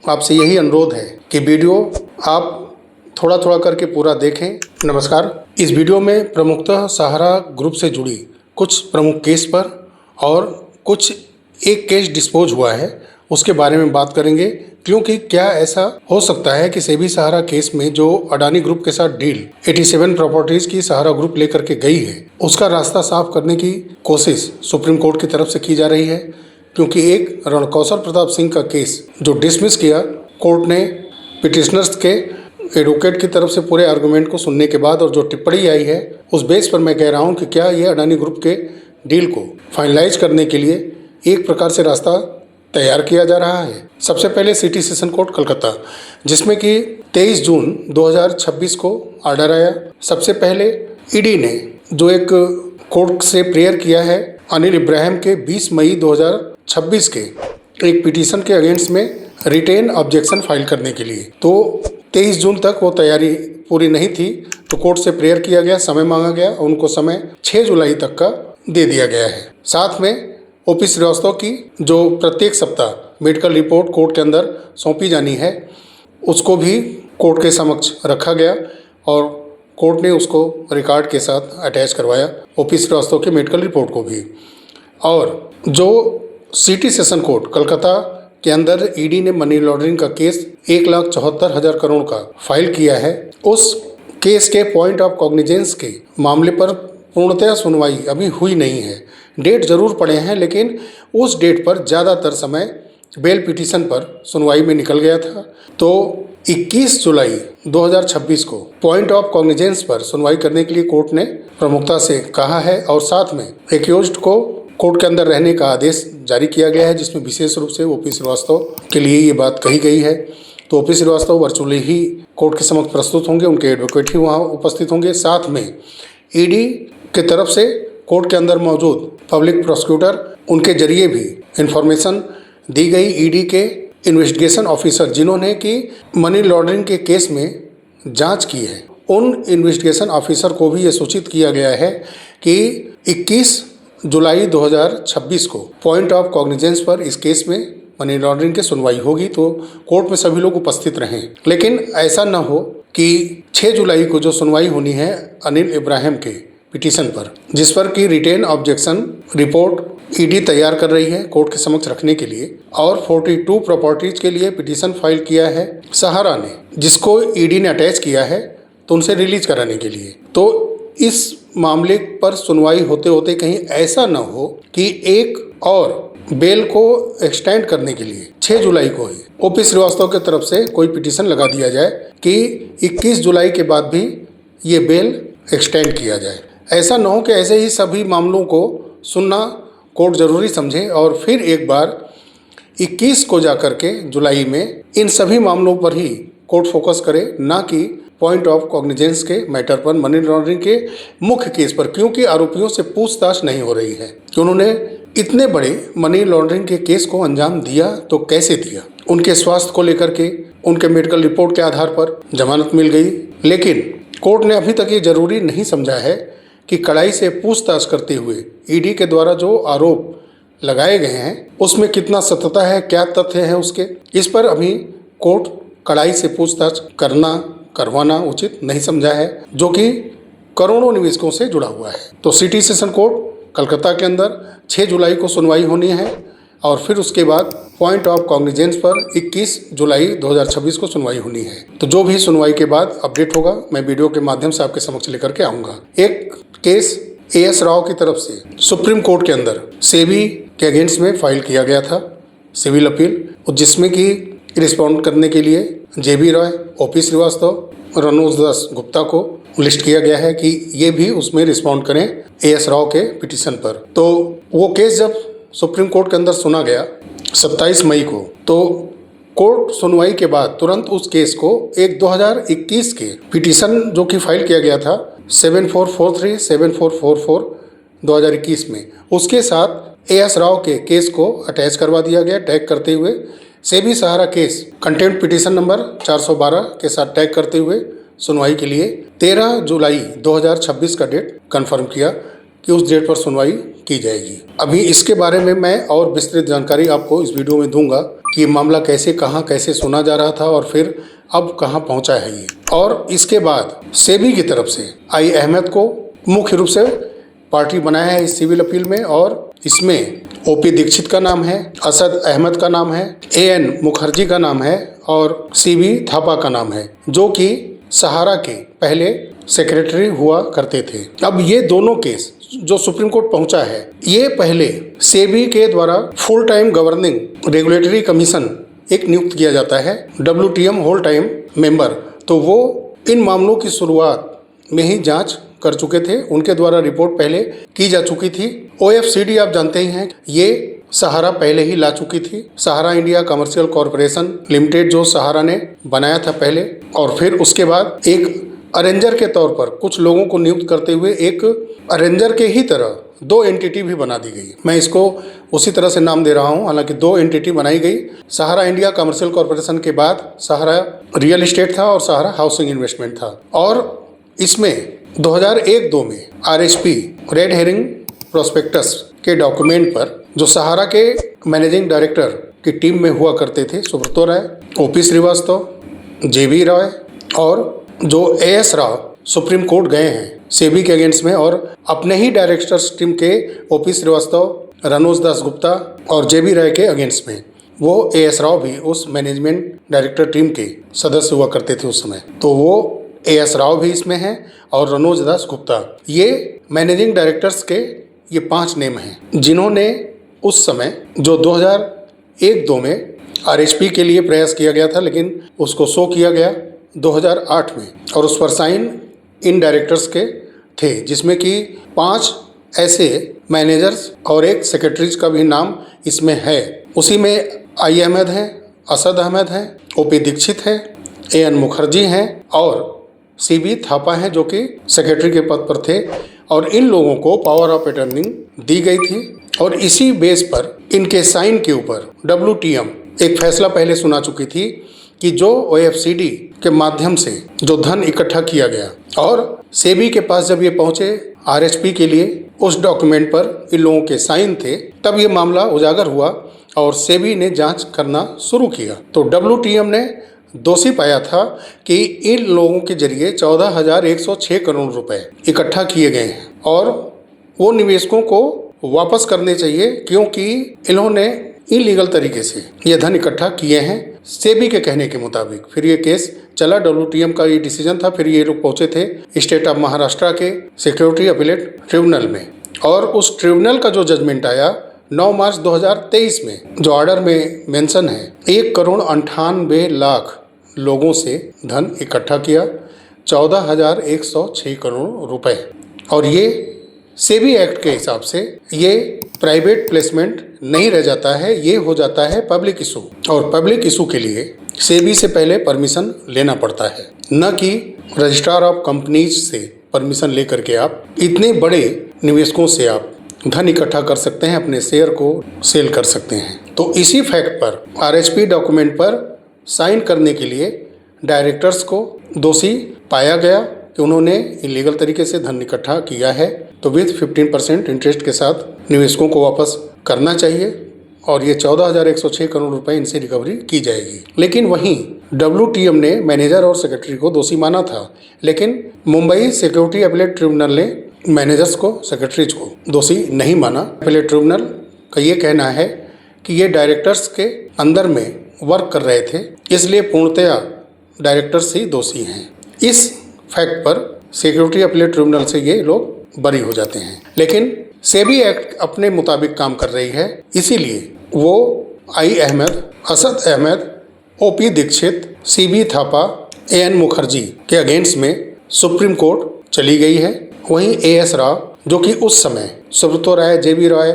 आपसे यही अनुरोध है कि वीडियो आप थोड़ा थोड़ा करके पूरा देखें। नमस्कार। इस वीडियो में प्रमुखतः सहारा ग्रुप से जुड़ी कुछ प्रमुख केस पर और कुछ एक केस डिस्पोज हुआ है उसके बारे में बात करेंगे, क्योंकि क्या ऐसा हो सकता है कि सेबी सहारा केस में जो अडानी ग्रुप के साथ डील 87 प्रॉपर्टीज की सहारा ग्रुप लेकर के गई है उसका रास्ता साफ करने की कोशिश सुप्रीम कोर्ट की तरफ से की जा रही है। क्योंकि एक रणकौशल प्रताप सिंह का केस जो डिसमिस किया कोर्ट ने पिटिशनर्स के एडवोकेट की तरफ से पूरे आर्गूमेंट को सुनने के बाद और जो टिप्पणी आई है उस बेस पर मैं कह रहा हूं कि क्या ये अडानी ग्रुप के डील को फाइनलाइज करने के लिए एक प्रकार से रास्ता तैयार किया जा रहा है। सबसे पहले सिटी सेशन कोर्ट कलकत्ता, जिसमें कि 23 जून 2026 को ऑर्डर आया। सबसे पहले ईडी ने जो एक कोर्ट से प्रेयर किया है अनिल इब्राहिम के 20 मई 2026 के एक पिटीशन के अगेंस्ट में रिटेन ऑब्जेक्शन फाइल करने के लिए, तो 23 जून तक वो तैयारी पूरी नहीं थी तो कोर्ट से प्रेयर किया गया, समय मांगा गया। उनको समय 6 जुलाई तक का दे दिया गया है। साथ में ओपी श्रीवास्तव की जो प्रत्येक सप्ताह मेडिकल रिपोर्ट कोर्ट के अंदर सौंपी जानी है उसको भी कोर्ट के समक्ष रखा गया और कोर्ट ने उसको रिकॉर्ड के साथ अटैच करवाया, ओपी श्रीवास्तव के मेडिकल रिपोर्ट को भी। और जो सिटी सेशन कोर्ट कलकत्ता के अंदर ईडी ने मनी लॉन्ड्रिंग का केस 1,74,000 करोड़ का फाइल किया है, उस केस के पॉइंट ऑफ कॉग्निजेंस के मामले पर पूर्णतः सुनवाई अभी हुई नहीं है। डेट जरूर पड़े हैं लेकिन उस डेट पर ज़्यादातर समय बेल पिटीशन पर सुनवाई में निकल गया था। तो 21 जुलाई 2026 को पॉइंट ऑफ कॉग्निजेंस पर सुनवाई करने के लिए कोर्ट ने प्रमुखता से कहा है और साथ में एक्यूज्ड को कोर्ट के अंदर रहने का आदेश जारी किया गया है, जिसमें विशेष रूप से ओपी श्रीवास्तव के लिए ये बात कही गई है। तो ओपी श्रीवास्तव वर्चुअली ही कोर्ट के समक्ष प्रस्तुत होंगे, उनके एडवोकेट ही वहाँ उपस्थित होंगे। साथ में ईडी की तरफ से कोर्ट के अंदर मौजूद पब्लिक प्रोसिक्यूटर उनके जरिए भी इंफॉर्मेशन दी गई ईडी के इन्वेस्टिगेशन ऑफिसर जिन्होंने कि मनी लॉन्ड्रिंग के केस में जांच की है, उन इन्वेस्टिगेशन ऑफिसर को भी ये सूचित किया गया है कि 21 जुलाई 2026 को पॉइंट ऑफ कॉग्निजेंस पर इस केस में मनी लॉन्ड्रिंग की सुनवाई होगी, तो कोर्ट में सभी लोग उपस्थित रहें। लेकिन ऐसा न हो कि 6 जुलाई को जो सुनवाई होनी है अनिल इब्राहिम के पिटीशन पर, जिस पर कि रिटेन ऑब्जेक्शन रिपोर्ट ईडी तैयार कर रही है कोर्ट के समक्ष रखने के लिए, और 42 प्रॉपर्टीज के लिए पिटीशन फाइल किया है सहारा ने, जिसको ईडी ने अटैच किया है तो उनसे रिलीज कराने के लिए। तो इस मामले पर सुनवाई होते होते कहीं ऐसा न हो कि एक और बेल को एक्सटेंड करने के लिए 6 जुलाई को ही ओपी श्रीवास्तव की तरफ से कोई पिटीशन लगा दिया जाए कि 21 जुलाई के बाद भी ये बेल एक्सटेंड किया जाए। ऐसा न हो कि ऐसे ही सभी मामलों को सुनना कोर्ट ज़रूरी समझे और फिर एक बार 21 को जाकर के जुलाई में इन सभी मामलों पर ही कोर्ट फोकस करे, ना कि पॉइंट ऑफ कॉग्निजेंस के मैटर पर, मनी लॉन्ड्रिंग के मुख्य केस पर। क्योंकि आरोपियों से पूछताछ नहीं हो रही है कि उन्होंने इतने बड़े मनी लॉन्ड्रिंग के केस को अंजाम दिया तो कैसे दिया। उनके स्वास्थ्य को लेकर के उनके मेडिकल रिपोर्ट के आधार पर जमानत मिल गई, लेकिन कोर्ट ने अभी तक ये जरूरी नहीं समझा है कि कड़ाई से पूछताछ करते हुए ईडी के द्वारा जो आरोप लगाए गए हैं उसमें कितना सत्यता है, क्या तथ्य है उसके, इस पर अभी कोर्ट कड़ाई से पूछताछ करवाना उचित नहीं समझा है, जो कि करोड़ों निवेशकों से जुड़ा हुआ है। तो सिटी सेशन कोर्ट कलकत्ता के अंदर 6 जुलाई को सुनवाई होनी है और फिर उसके बाद पॉइंट ऑफ कॉग्निजेंस पर 21 जुलाई 2026 को सुनवाई होनी है। तो जो भी सुनवाई के बाद अपडेट होगा मैं वीडियो के माध्यम से आपके समक्ष लेकर के आऊँगा। एक केस एएस राव की तरफ से सुप्रीम कोर्ट के अंदर सेबी के अगेंस्ट में फाइल किया गया था सिविल अपील, जिसमें कि रिस्पॉन्ड करने के लिए जेबी रॉय, ओपी श्रीवास्तव, रणोज दास गुप्ता को लिस्ट किया गया है कि ये भी उसमें रिस्पॉन्ड करें एएस राव के पिटीशन पर। तो वो केस जब सुप्रीम कोर्ट के अंदर सुना गया 27 मई को, तो कोर्ट सुनवाई के बाद तुरंत उस केस को एक 2021 के पिटीशन जो कि फाइल किया गया था 7443 7444 2021 में, उसके साथ एएस राव के केस को अटैच करवा दिया गया टैग करते हुए। सेबी सहारा केस कंटेम्प्ट पिटीशन नंबर 412 के साथ टैग करते हुए सुनवाई के लिए 13 जुलाई 2026 का डेट कंफर्म किया कि उस डेट पर सुनवाई की जाएगी। अभी इसके बारे में मैं और विस्तृत जानकारी आपको इस वीडियो में दूंगा कि ये मामला कैसे कहाँ कैसे सुना जा रहा था और फिर अब कहाँ पहुँचा है ये। और इसके बाद सेबी की तरफ से आई अहमद को मुख्य रूप से पार्टी बनाया है इस सिविल अपील में, और इसमें ओपी दीक्षित का नाम है, असद अहमद का नाम है, एएन मुखर्जी का नाम है और सीबी थापा का नाम है, जो कि सहारा के पहले सेक्रेटरी हुआ करते थे। अब ये दोनों केस जो सुप्रीम कोर्ट पहुंचा है, ये पहले सेबी के द्वारा full time governing regulatory commission एक नियुक्त किया जाता है, WTM होल टाइम मेंबर, तो वो इन मामलों की शुरुआत में ही जांच कर चुके थे। उनके द्वारा रिपोर्ट पहले की जा चुकी थी। OFCD आप जानते ही हैं, ये सहारा पहले ही ला चुकी थी। सहारा इंडिया कमर्शियल कॉरपोरेशन लिमिटेड जो सहारा ने बनाया था पहले, और फिर उसके बाद एक अरेंजर के तौर पर कुछ लोगों को नियुक्त करते हुए एक अरेंजर के ही तरह 2 एंटिटी भी बना दी गई। मैं इसको उसी तरह से नाम दे रहा हूं, हालांकि 2 एंटिटी बनाई गई। सहारा इंडिया कमर्शियल कॉरपोरेशन के बाद सहारा रियल एस्टेट था और सहारा हाउसिंग इन्वेस्टमेंट था। और इसमें 2001-2 में RHP रेड हेरिंग प्रोस्पेक्टस के डॉक्यूमेंट पर जो सहारा के मैनेजिंग डायरेक्टर की टीम में हुआ करते थे सुब्रतो राय, OP श्रीवास्तव, JB रॉय और जो AS राव सुप्रीम कोर्ट गए हैं सेबी के अगेंस्ट में, और अपने ही डायरेक्टर्स टीम के OP श्रीवास्तव, रनोज दास गुप्ता और JB राय के अगेंस्ट में वो AS राव भी उस मैनेजमेंट डायरेक्टर टीम के सदस्य हुआ करते थे उस समय। तो वो AS राव भी इसमें हैं और रनोज दास गुप्ता, ये मैनेजिंग डायरेक्टर्स के ये 5 नेम हैं जिन्होंने उस समय जो 2001-2 में RHP के लिए प्रयास किया गया था, लेकिन उसको शो किया गया 2008 में, और उस पर साइन इन डायरेक्टर्स के थे, जिसमें कि 5 ऐसे मैनेजर्स और एक सेक्रेटरीज का भी नाम इसमें है। उसी में आई अहमद हैं, असद अहमद हैं, OP दीक्षित हैं, AN मुखर्जी हैं और CB थापा हैं जो कि सेक्रेटरी के पद पर थे, और इन लोगों को पावर ऑफ अटॉर्नी दी गई थी। और इसी बेस पर इनके साइन के ऊपर WTM एक फैसला पहले सुना चुकी थी कि जो OFCD के माध्यम से जो धन इकट्ठा किया गया और सेबी के पास जब ये पहुंचे RHP के लिए, उस डॉक्यूमेंट पर इन लोगों के साइन थे, तब ये मामला उजागर हुआ और सेबी ने जांच करना शुरू किया। तो WTM ने दोषी पाया था कि इन लोगों के जरिए 14,106 करोड़ रुपए इकट्ठा किए गए हैं और वो निवेशकों को वापस करने चाहिए, क्योंकि इन्होंने इलीगल तरीके से ये धन इकट्ठा किए हैं सेबी के कहने के मुताबिक। फिर ये केस चला, WTM का ये डिसीजन था, फिर ये लोग पहुंचे थे स्टेट ऑफ महाराष्ट्र के सिक्योरिटी अपीलेट ट्रिब्यूनल में, और उस ट्रिब्यूनल का जो जजमेंट आया 9 मार्च 2023 में, जो ऑर्डर में मेंशन है 1,98 लाख लोगों से धन इकट्ठा किया, 14,106 करोड़ रुपए। और ये सेबी एक्ट के हिसाब से ये प्राइवेट प्लेसमेंट नहीं रह जाता है, ये हो जाता है पब्लिक इशू, और पब्लिक इशू के लिए सेबी से पहले परमिशन लेना पड़ता है, न कि रजिस्ट्रार ऑफ कंपनीज से परमिशन लेकर के आप इतने बड़े निवेशकों से आप धन इकट्ठा कर सकते हैं, अपने शेयर को सेल कर सकते हैं। तो इसी फैक्ट पर RHP डॉक्यूमेंट पर साइन करने के लिए डायरेक्टर्स को दोषी पाया गया कि उन्होंने इलीगल तरीके से धन इकट्ठा किया है, तो विथ 15% इंटरेस्ट के साथ निवेशकों को वापस करना चाहिए, और ये 14,106 करोड़ रुपए इनसे रिकवरी की जाएगी। लेकिन वहीं WTM ने मैनेजर और सेक्रेटरी को दोषी माना था, लेकिन मुंबई सिक्योरिटी अपीलेट ट्रिब्यूनल ने मैनेजर्स को, सेक्रेटरीज को दोषी नहीं माना। अपीलेट ट्रिब्यूनल का ये कहना है कि ये डायरेक्टर्स के अंदर में वर्क कर रहे थे, इसलिए पूर्णतया डायरेक्टर्स ही दोषी हैं। इस फैक्ट पर सिक्योरिटी अपीलेट ट्रिब्यूनल से ये लोग बरी हो जाते हैं। लेकिन सेबी एक्ट अपने मुताबिक काम कर रही है, इसीलिए वो आई Ahmad, Asad Ahmad, OP Dixit, CB Thapa, AN Mukherjee के अगेंस्ट में सुप्रीम कोर्ट चली गई है। वहीं AS राव, जो कि उस समय सुब्रतो राय, JB रॉय,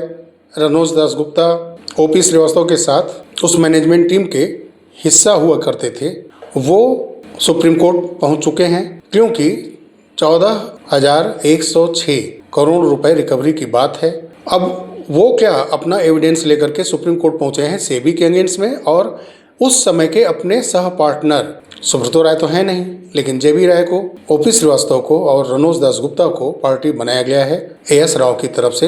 रनोज दास गुप्ता, OP श्रीवास्तव के साथ उस मैनेजमेंट टीम के हिस्सा हुआ करते थे, वो सुप्रीम कोर्ट पहुंच चुके हैं, क्योंकि 14,106 करोड़ रुपए रिकवरी की बात है। अब वो क्या अपना एविडेंस लेकर के सुप्रीम कोर्ट पहुंचे हैं सेबी के अगेंस्ट में, और उस समय के अपने सह पार्टनर सुब्रतो राय तो है नहीं, लेकिन जेबी राय को, ओपी श्रीवास्तव को और रणोज दासगुप्ता को पार्टी बनाया गया है एएस राव की तरफ से,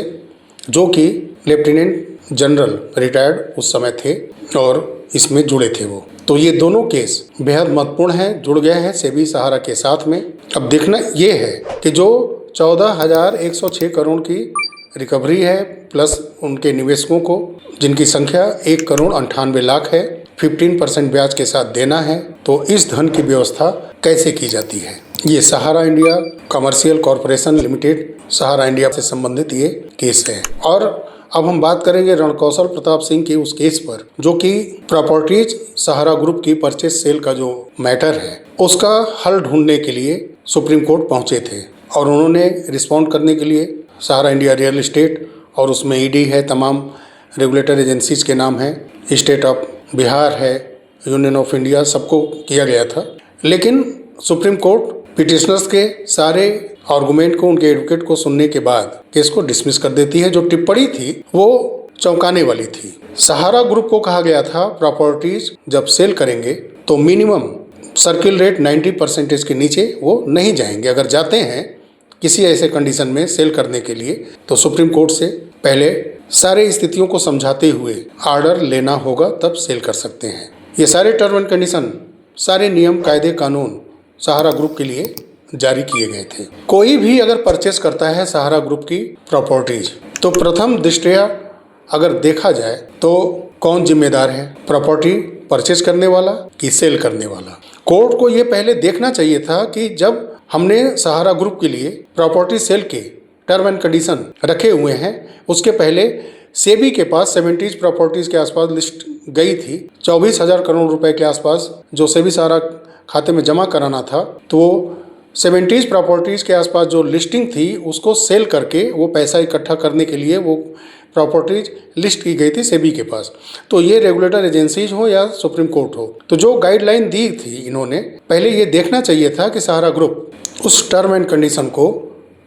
जो कि लेफ्टिनेंट जनरल रिटायर्ड उस समय थे और इसमें जुड़े थे वो। तो ये दोनों केस बेहद महत्वपूर्ण हैं, जुड़ गए हैं सेबी सहारा के साथ में। अब देखना ये है कि जो 14,106 करोड़ की रिकवरी है प्लस उनके निवेशकों को, जिनकी संख्या 1,98,00,000 है, 15% ब्याज के साथ देना है, तो इस धन की व्यवस्था कैसे की जाती है। ये सहारा इंडिया कमर्शियल कॉरपोरेशन लिमिटेड, सहारा इंडिया से संबंधित ये केस है। और अब हम बात करेंगे रणकौशल प्रताप सिंह की उस केस पर, जो कि प्रॉपर्टीज सहारा ग्रुप की परचेस सेल का जो मैटर है उसका हल ढूंढने के लिए सुप्रीम कोर्ट पहुंचे थे और उन्होंने रिस्पॉन्ड करने के लिए सहारा इंडिया रियल एस्टेट, और उसमें ईडी है, तमाम रेगुलेटर एजेंसीज के नाम हैं, स्टेट ऑफ बिहार है, यूनियन ऑफ इंडिया, सबको किया गया था। लेकिन सुप्रीम कोर्ट पिटिशनर्स के सारे आर्गुमेंट को, उनके एडवोकेट को सुनने के बाद केस को डिसमिस कर देती है। जो टिप्पणी थी वो चौंकाने वाली थी। सहारा ग्रुप को कहा गया था प्रॉपर्टीज जब सेल करेंगे तो मिनिमम सर्किल रेट 90% के नीचे वो नहीं जाएंगे। अगर जाते हैं किसी ऐसे कंडीशन में सेल करने के लिए तो सुप्रीम कोर्ट से पहले सारे स्थितियों को समझाते हुए ऑर्डर लेना होगा, तब सेल कर सकते हैं। ये सारे टर्म एंड कंडीशन, सारे नियम कायदे कानून सहारा ग्रुप के लिए जारी किए गए थे। कोई भी अगर परचेस करता है सहारा ग्रुप की प्रॉपर्टीज तो प्रथम दृष्टया अगर देखा जाए तो कौन जिम्मेदार है, प्रॉपर्टी परचेस करने वाला कि सेल करने वाला। कोर्ट को ये पहले देखना चाहिए था कि जब हमने सहारा ग्रुप के लिए प्रॉपर्टी सेल के टर्म एंड कंडीशन रखे हुए हैं, उसके पहले सेबी के पास 70 प्रॉपर्टीज के आसपास लिस्ट गई थी, 24,000 करोड़ रुपए के आसपास जो सेबी सहारा खाते में जमा कराना था, तो वो 70 प्रॉपर्टीज़ के आसपास जो लिस्टिंग थी उसको सेल करके वो पैसा इकट्ठा करने के लिए वो प्रॉपर्टीज लिस्ट की गई थी सेबी के पास। तो ये रेगुलेटर एजेंसीज हो या सुप्रीम कोर्ट हो, तो जो गाइडलाइन दी थी इन्होंने, पहले ये देखना चाहिए था कि सहारा ग्रुप उस टर्म एंड कंडीशन को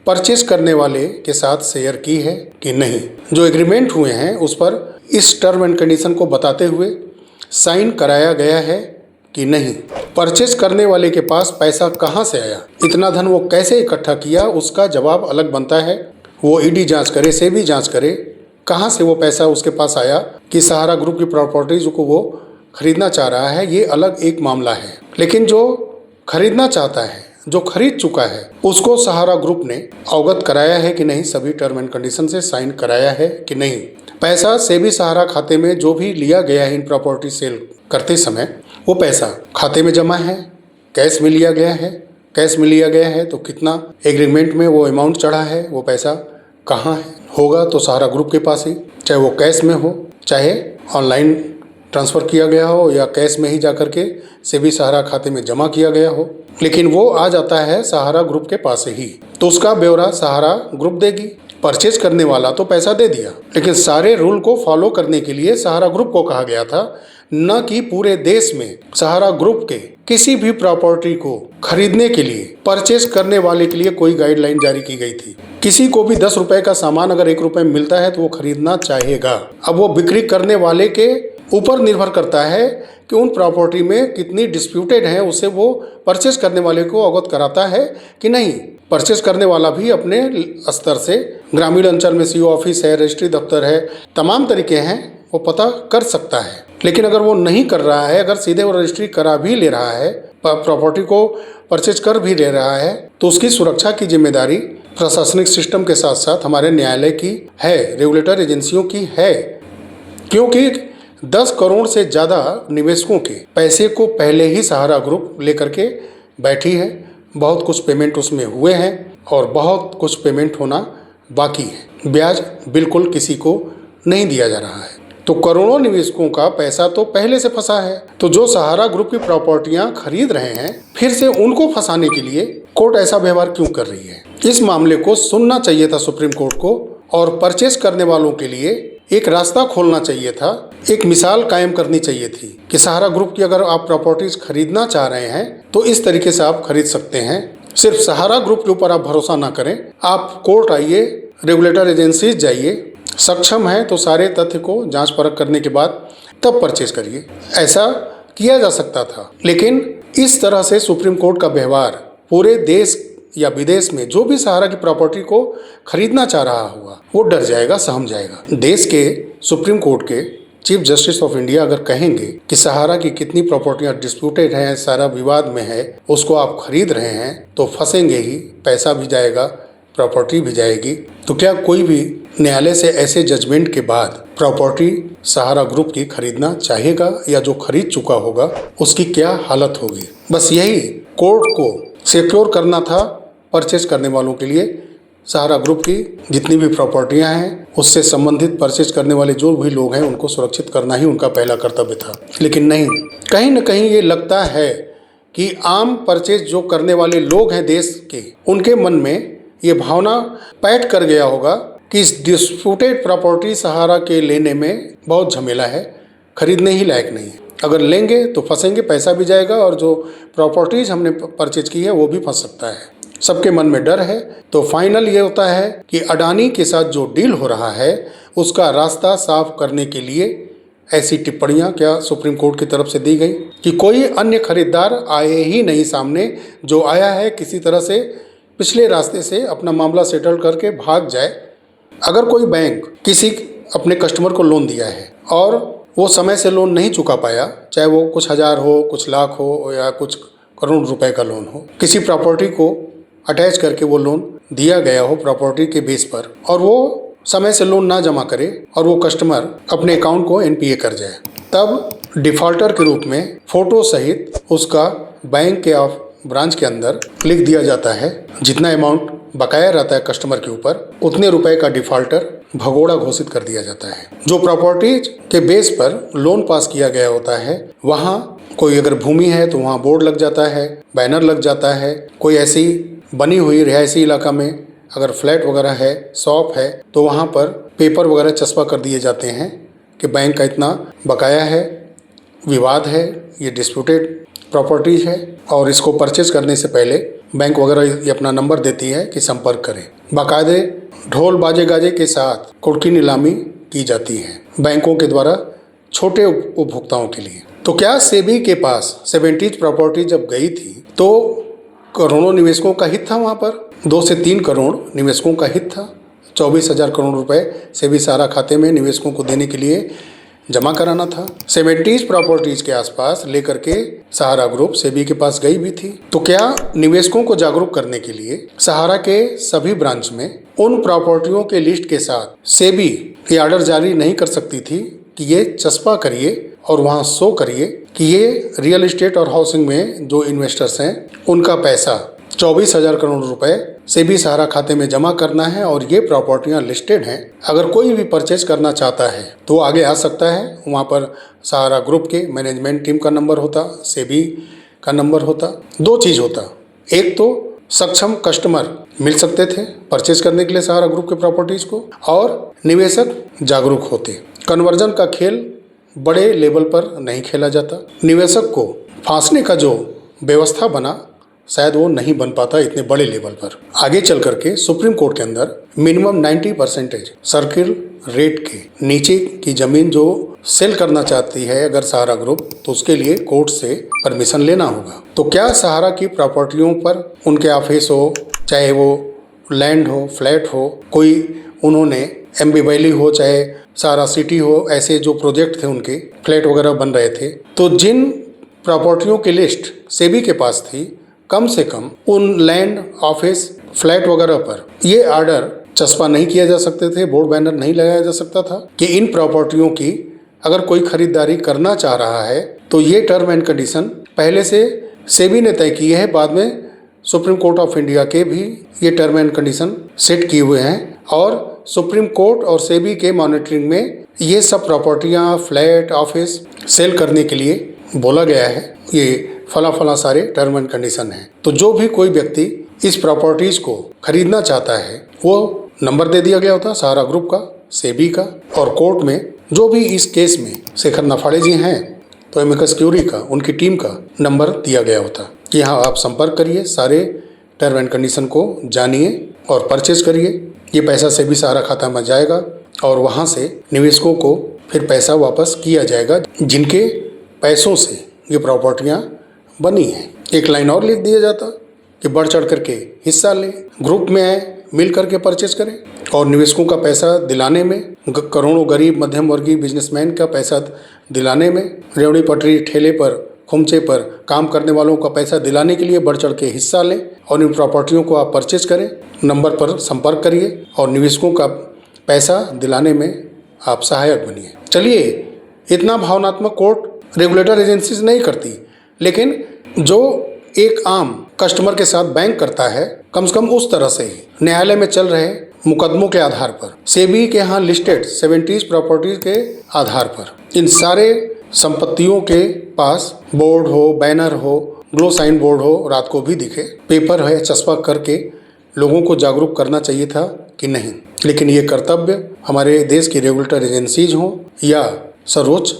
परचेस करने वाले के साथ शेयर की है कि नहीं। जो एग्रीमेंट हुए हैं उस पर इस टर्म एंड कंडीशन को बताते हुए साइन कराया गया है कि नहीं। परचेस करने वाले के पास पैसा कहाँ से आया, इतना धन वो कैसे इकट्ठा किया, उसका जवाब अलग बनता है। वो ईडी जांच करे, सेबी जांच करे, कहाँ से वो पैसा उसके पास आया कि सहारा ग्रुप की प्रॉपर्टीज को वो खरीदना चाह रहा है, ये अलग एक मामला है। लेकिन जो खरीदना चाहता है, जो खरीद चुका है, उसको सहारा ग्रुप ने अवगत कराया है कि नहीं, सभी टर्म एंड कंडीशन से साइन कराया है कि नहीं। पैसा सेबी सहारा खाते में जो भी लिया गया है इन प्रॉपर्टी सेल करते समय, वो पैसा खाते में जमा है, कैश में लिया गया है, कैश में लिया गया है तो कितना एग्रीमेंट में वो अमाउंट चढ़ा है, वो पैसा कहाँ है, होगा तो सहारा ग्रुप के पास ही, चाहे वो कैश में हो, चाहे ऑनलाइन ट्रांसफ़र किया गया हो या कैश में ही जा कर के सेबी सहारा खाते में जमा किया गया हो, लेकिन वो आ जाता है सहारा ग्रुप के पास ही, तो उसका ब्यौरा सहारा ग्रुप देगी। परचेज करने वाला तो पैसा दे दिया, लेकिन सारे रूल को फॉलो करने के लिए सहारा ग्रुप को कहा गया था, न कि पूरे देश में सहारा ग्रुप के किसी भी प्रॉपर्टी को खरीदने के लिए, परचेज करने वाले के लिए कोई गाइडलाइन जारी की गई थी। किसी को भी 10 रुपए का सामान अगर 1 रुपए में मिलता है तो वो खरीदना चाहेगा। अब वो बिक्री करने वाले के ऊपर निर्भर करता है कि उन प्रॉपर्टी में कितनी डिस्प्यूटेड है, उसे वो परचेज करने वाले को अवगत कराता है कि नहीं। परचेज करने वाला भी अपने स्तर से, ग्रामीण अंचल में सीओ ऑफिस है, रजिस्ट्री दफ्तर है, तमाम तरीके हैं, वो पता कर सकता है। लेकिन अगर वो नहीं कर रहा है, अगर सीधे वो रजिस्ट्री करा भी ले रहा है, प्रॉपर्टी को परचेज कर भी ले रहा है, तो उसकी सुरक्षा की जिम्मेदारी प्रशासनिक सिस्टम के साथ साथ हमारे न्यायालय की है, रेगुलेटर एजेंसियों की है। क्योंकि 10 करोड़ से ज़्यादा निवेशकों के पैसे को पहले ही सहारा ग्रुप लेकर के बैठी है। बहुत कुछ पेमेंट उसमें हुए हैं और बहुत कुछ पेमेंट होना बाकी है। ब्याज बिल्कुल किसी को नहीं दिया जा रहा है। तो करोड़ों निवेशकों का पैसा तो पहले से फंसा है। तो जो सहारा ग्रुप की प्रॉपर्टियां खरीद रहे हैं, फिर से उनको फंसाने के लिए कोर्ट ऐसा व्यवहार क्यों कर रही है? इस मामले को सुनना चाहिए था सुप्रीम कोर्ट को और परचेस करने वालों के लिए एक रास्ता खोलना चाहिए था, एक मिसाल कायम करनी चाहिए थी कि सहारा ग्रुप की अगर आप प्रॉपर्टीज खरीदना चाह रहे हैं तो इस तरीके से आप खरीद सकते हैं। सिर्फ सहारा ग्रुप के ऊपर आप भरोसा ना करें, आप कोर्ट आइए, रेगुलेटर एजेंसीज जाइए, सक्षम है तो सारे तथ्य को जांच परख करने के बाद तब परचेज करिए। ऐसा किया जा सकता था। लेकिन इस तरह से सुप्रीम कोर्ट का व्यवहार पूरे देश या विदेश में जो भी सहारा की प्रॉपर्टी को खरीदना चाह रहा होगा वो डर जाएगा, सहम जाएगा। देश के सुप्रीम कोर्ट के चीफ जस्टिस ऑफ इंडिया अगर कहेंगे कि सहारा की कितनी प्रॉपर्टियां डिस्प्यूटेड हैं, सारा विवाद में है, उसको आप खरीद रहे हैं, तो फंसेंगे ही, पैसा भी जाएगा, प्रॉपर्टी भी जाएगी। तो क्या कोई भी न्यायालय से ऐसे जजमेंट के बाद प्रॉपर्टी सहारा ग्रुप की खरीदना चाहेगा, या जो खरीद चुका होगा उसकी क्या हालत होगी? बस यही कोर्ट को सिक्योर करना था परचेज करने वालों के लिए। सहारा ग्रुप की जितनी भी प्रॉपर्टियां हैं उससे संबंधित परचेज करने वाले जो भी लोग हैं उनको सुरक्षित करना ही उनका पहला कर्तव्य था। लेकिन नहीं, कहीं न कहीं ये लगता है कि आम परचेज जो करने वाले लोग हैं देश के, उनके मन में ये भावना पैठ कर गया होगा कि इस डिस्प्यूटेड प्रॉपर्टी सहारा के लेने में बहुत झमेला है, खरीदने ही लायक नहीं है। अगर लेंगे तो फंसेंगे, पैसा भी जाएगा, और जो प्रॉपर्टीज हमने परचेज की है वो भी फंस सकता है। सबके मन में डर है। तो फाइनल ये होता है कि अडानी के साथ जो डील हो रहा है उसका रास्ता साफ करने के लिए ऐसी टिप्पणियां क्या सुप्रीम कोर्ट की तरफ से दी गई कि कोई अन्य खरीदार आए ही नहीं सामने, जो आया है किसी तरह से पिछले रास्ते से अपना मामला सेटल करके भाग जाए। अगर कोई बैंक किसी अपने कस्टमर को लोन दिया है और वो समय से लोन नहीं चुका पाया, चाहे वो कुछ हज़ार हो, कुछ लाख हो, या कुछ करोड़ रुपए का लोन हो, किसी प्रॉपर्टी को अटैच करके वो लोन दिया गया हो प्रॉपर्टी के बेस पर, और वो समय से लोन ना जमा करे और वो कस्टमर अपने अकाउंट को एनपीए कर जाए, तब डिफॉल्टर के रूप में फोटो सहित उसका बैंक के ब्रांच के अंदर लिख दिया जाता है। जितना अमाउंट बकाया रहता है कस्टमर के ऊपर, उतने रुपए का डिफॉल्टर भगोड़ा घोषित कर दिया जाता है। जो प्रॉपर्टीज के बेस पर लोन पास किया गया होता है, वहाँ कोई अगर भूमि है तो वहाँ बोर्ड लग जाता है, बैनर लग जाता है। कोई ऐसी बनी हुई रिहायशी इलाका में अगर फ्लैट वगैरह है, शॉप है, तो वहाँ पर पेपर वगैरह चस्पा कर दिए जाते हैं कि बैंक का इतना बकाया है, विवाद है, ये डिस्प्यूटेड प्रॉपर्टीज है, और इसको परचेज करने से पहले बैंक वगैरह ये अपना नंबर देती है कि संपर्क करें। बाकायदे ढोल बाजे गाजे के साथ कुर्की नीलामी की जाती है बैंकों के द्वारा छोटे उपभोक्ताओं के लिए। तो क्या सेबी के पास 70 प्रॉपर्टी जब गई थी तो करोड़ों निवेशकों का हित था, वहाँ पर 2 से 3 करोड़ निवेशकों का हित था। 24,000 करोड़ रुपए सेबी सहारा खाते में निवेशकों को देने के लिए जमा कराना था। 70 प्रॉपर्टीज के आसपास लेकर के सहारा ग्रुप सेबी के पास गई भी थी। तो क्या निवेशकों को जागरूक करने के लिए सहारा के सभी ब्रांच में उन प्रॉपर्टियों के लिस्ट के साथ सेबी ये ऑर्डर जारी नहीं कर सकती थी कि ये चस्पा करिए और वहाँ शो करिए कि ये रियल इस्टेट और हाउसिंग में जो इन्वेस्टर्स हैं उनका पैसा 24,000 करोड़ रुपए सेबी सहारा खाते में जमा करना है और ये प्रॉपर्टियां लिस्टेड हैं। अगर कोई भी परचेज करना चाहता है तो आगे आ सकता है। वहाँ पर सहारा ग्रुप के मैनेजमेंट टीम का नंबर होता, सेबी का नंबर होता। 2 चीज़ होता, एक तो सक्षम कस्टमर मिल सकते थे परचेज करने के लिए सहारा ग्रुप के प्रॉपर्टीज को, और निवेशक जागरूक होते। कन्वर्जन का खेल बड़े लेवल पर नहीं खेला जाता। निवेशक को फांसने का जो व्यवस्था बना शायद वो नहीं बन पाता इतने बड़े लेवल पर। आगे चल करके सुप्रीम कोर्ट के अंदर मिनिमम 90% सर्किल रेट के नीचे की जमीन जो सेल करना चाहती है अगर सहारा ग्रुप, तो उसके लिए कोर्ट से परमिशन लेना होगा। तो क्या सहारा की प्रॉपर्टियों पर उनके ऑफिस हो, चाहे वो लैंड हो, फ्लैट हो, कोई उन्होंने एमबी वैली हो, चाहे सहारा सिटी हो, ऐसे जो प्रोजेक्ट थे उनके फ्लैट वगैरह बन रहे थे, तो जिन प्रॉपर्टियों की लिस्ट सेबी के पास थी, कम से कम उन लैंड, ऑफिस, फ्लैट वगैरह पर ये ऑर्डर चस्पा नहीं किया जा सकते थे, बोर्ड बैनर नहीं लगाया जा सकता था कि इन प्रॉपर्टियों की अगर कोई खरीदारी करना चाह रहा है तो ये टर्म एंड कंडीशन पहले से सेबी ने तय की है। बाद में सुप्रीम कोर्ट ऑफ इंडिया के भी ये टर्म एंड कंडीशन सेट किए हुए हैं, और सुप्रीम कोर्ट और सेबी के मॉनिटरिंग में ये सब प्रॉपर्टियाँ, फ्लैट, ऑफिस सेल करने के लिए बोला गया है। ये फला सारे टर्म एंड कंडीशन हैं। तो जो भी कोई व्यक्ति इस प्रॉपर्टीज को खरीदना चाहता है वो नंबर दे दिया गया होता सहारा ग्रुप का, सेबी का, और कोर्ट में जो भी इस केस में शेखर नफाड़े जी हैं तो एमिकस क्यूरी का, उनकी टीम का नंबर दिया गया होता कि हाँ आप संपर्क करिए, सारे टर्म एंड कंडीशन को जानिए और परचेज करिए। ये पैसा सेबी सहारा खाता में जाएगा और वहाँ से निवेशकों को फिर पैसा वापस किया जाएगा जिनके पैसों से ये प्रॉपर्टियां बनी हैं। एक लाइन और लिख दिया जाता कि बढ़ चढ़ करके हिस्सा लें, ग्रुप में आए, मिल करके परचेज करें और निवेशकों का पैसा दिलाने में, करोड़ों गरीब मध्यम वर्गीय बिजनेसमैन का पैसा दिलाने में, रेवड़ी पटरी ठेले पर खुमचे पर काम करने वालों का पैसा दिलाने के लिए बढ़ चढ़ के हिस्सा लें और इन प्रॉपर्टियों को आप परचेज करें। नंबर पर संपर्क करिए और निवेशकों का पैसा दिलाने में आप सहायक बनिए। चलिए, इतना भावनात्मक कोर्ट रेगुलेटर एजेंसीज नहीं करती, लेकिन जो एक आम कस्टमर के साथ बैंक करता है, कम से कम उस तरह से ही न्यायालय में चल रहे मुकदमों के आधार पर, सेबी के यहाँ लिस्टेड 70 प्रॉपर्टीज के आधार पर इन सारे संपत्तियों के पास बोर्ड हो, बैनर हो, ग्लो साइन बोर्ड हो, रात को भी दिखे, पेपर है, चस्पा करके लोगों को जागरूक करना चाहिए था कि नहीं। लेकिन ये कर्तव्य हमारे देश की रेगुलेटर एजेंसीज हों या सर्वोच्च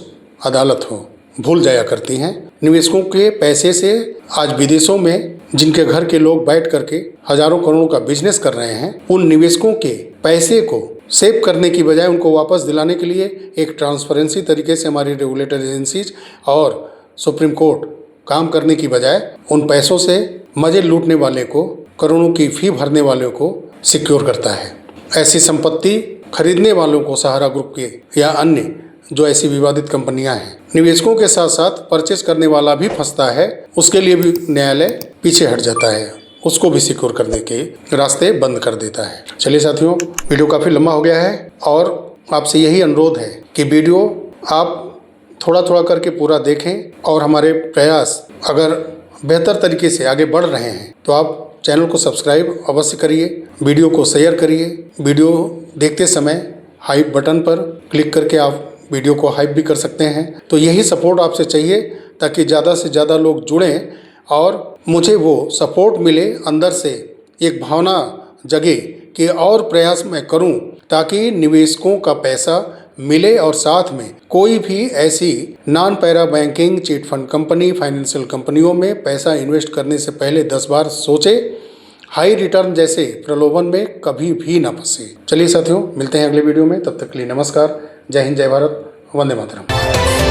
अदालत हो, भूल जाया करती हैं। निवेशकों के पैसे से आज विदेशों में जिनके घर के लोग बैठ करके हजारों करोड़ों का बिजनेस कर रहे हैं, उन निवेशकों के पैसे को सेव करने की बजाय उनको वापस दिलाने के लिए एक ट्रांसपेरेंसी तरीके से हमारी रेगुलेटर एजेंसीज और सुप्रीम कोर्ट काम करने की बजाय उन पैसों से मजे लूटने वाले को, करोड़ों की फी भरने वालों को सिक्योर करता है। ऐसी संपत्ति खरीदने वालों को सहारा ग्रुप के या अन्य जो ऐसी विवादित कंपनियां हैं, निवेशकों के साथ साथ परचेज करने वाला भी फंसता है, उसके लिए भी न्यायालय पीछे हट जाता है, उसको भी सिक्योर करने के रास्ते बंद कर देता है। चलिए साथियों, वीडियो काफ़ी लंबा हो गया है और आपसे यही अनुरोध है कि वीडियो आप थोड़ा थोड़ा करके पूरा देखें और हमारे प्रयास अगर बेहतर तरीके से आगे बढ़ रहे हैं तो आप चैनल को सब्सक्राइब अवश्य करिए, वीडियो को शेयर करिए। वीडियो देखते समय हाइप बटन पर क्लिक करके आप वीडियो को हाइप भी कर सकते हैं। तो यही सपोर्ट आपसे चाहिए ताकि ज़्यादा से ज़्यादा लोग जुड़ें और मुझे वो सपोर्ट मिले, अंदर से एक भावना जगे कि और प्रयास मैं करूं ताकि निवेशकों का पैसा मिले और साथ में कोई भी ऐसी non para banking chit fund company, financial कंपनियों में पैसा इन्वेस्ट करने से पहले 10 बार सोचे, हाई रिटर्न जैसे प्रलोभन में कभी भी ना फंसे। चलिए साथियों, मिलते हैं अगले वीडियो में, तब तक के लिए नमस्कार। जय हिंद, जय भारत, वंदे मातरम।